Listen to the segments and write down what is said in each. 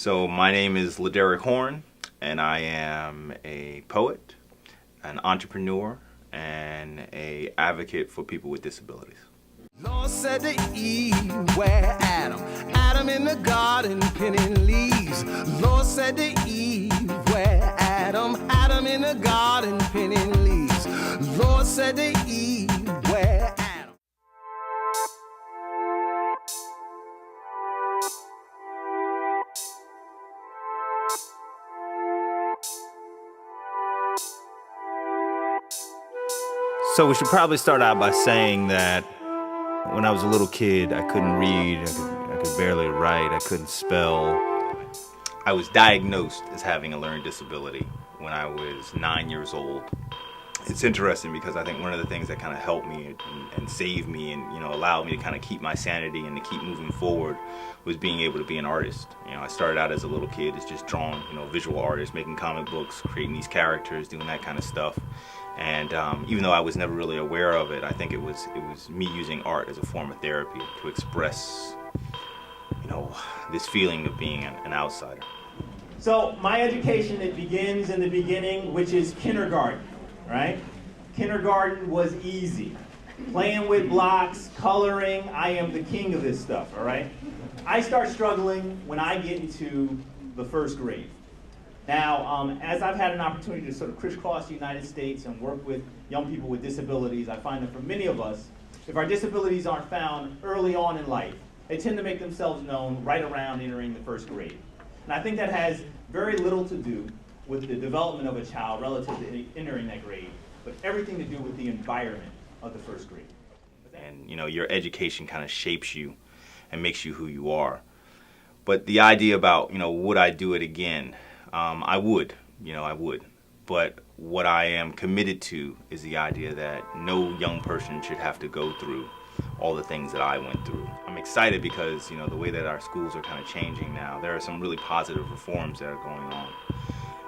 So my name is Iederick Horn, and I am a poet, an entrepreneur, and a advocate for people with disabilities. Lord said to Eve, where Adam? Adam in the garden pinning leaves. Lord said to Eve, where Adam? Adam in the garden pinning leaves. Lord said to Eve, where Adam? So we should probably start out by saying that when I was a little kid, I couldn't read, I could barely write, I couldn't spell. I was diagnosed as having a learning disability when I was 9 years old. It's interesting because I think one of the things that kind of helped me and saved me and allowed me to kind of keep my sanity and to keep moving forward was being able to be an artist. I started out as a little kid as just drawing, visual artist, making comic books, creating these characters, doing that kind of stuff. And even though I was never really aware of it, I think it was me using art as a form of therapy to express, this feeling of being an outsider. So my education, it begins in the beginning, which is kindergarten, right? Kindergarten was easy. Playing with blocks, coloring, I am the king of this stuff, all right? I start struggling when I get into the first grade. Now, as I've had an opportunity to sort of crisscross the United States and work with young people with disabilities, I find that for many of us, if our disabilities aren't found early on in life, they tend to make themselves known right around entering the first grade. And I think that has very little to do with the development of a child relative to entering that grade, but everything to do with the environment of the first grade. And your education kind of shapes you and makes you who you are. But the idea about, would I do it again? I would, I would. But what I am committed to is the idea that no young person should have to go through all the things that I went through. I'm excited because, the way that our schools are kind of changing now, there are some really positive reforms that are going on.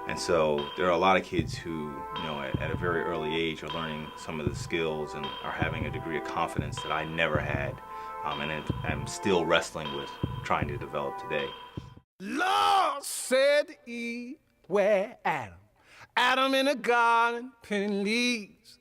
And so there are a lot of kids who, at a very early age are learning some of the skills and are having a degree of confidence that I never had and I'm still wrestling with trying to develop today. Lord said to Eve, where Adam? Adam in the garden pinning leaves.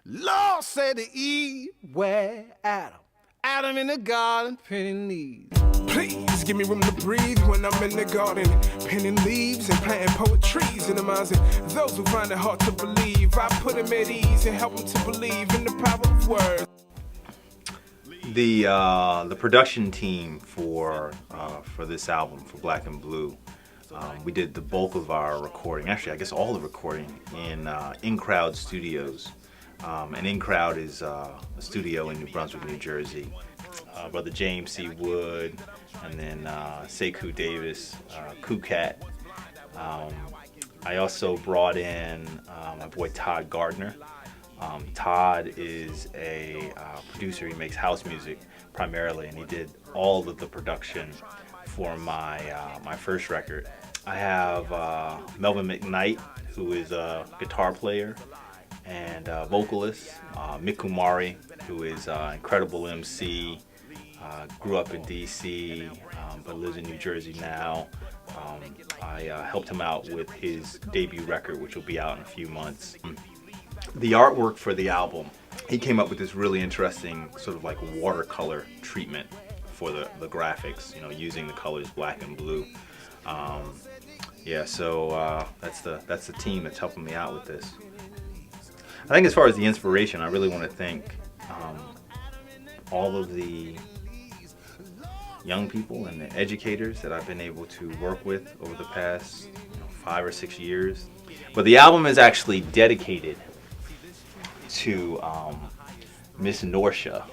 Lord said to Eve, where Adam? Adam in the garden pinning leaves. Please give me room to breathe when I'm in the garden, pinning leaves and planting poetries in the minds of those who find it hard to believe. I put them at ease and help them to believe in the power of words. The production team for this album, for Black and Blue, we did the bulk of our recording, actually I guess all the recording in Crowd Studios. And In Crowd is a studio in New Brunswick, New Jersey. Brother James C. Wood, and then Sekou Davis, Kukat. I also brought in my boy Todd Gardner. Todd is a producer. He makes house music primarily, and he did all of the production for my first record. I have Melvin McKnight, who is a guitar player and vocalist. Mick Kumari, who is an incredible MC, grew up in DC, but lives in New Jersey now. I helped him out with his debut record, which will be out in a few months. The artwork for the album, he came up with this really interesting sort of like watercolor treatment for the graphics, using the colors black and blue. So that's the team that's helping me out with this. I think as far as the inspiration, I really want to thank all of the young people and the educators that I've been able to work with over the past 5 or 6 years. But the album is actually dedicated to Miss Norsha,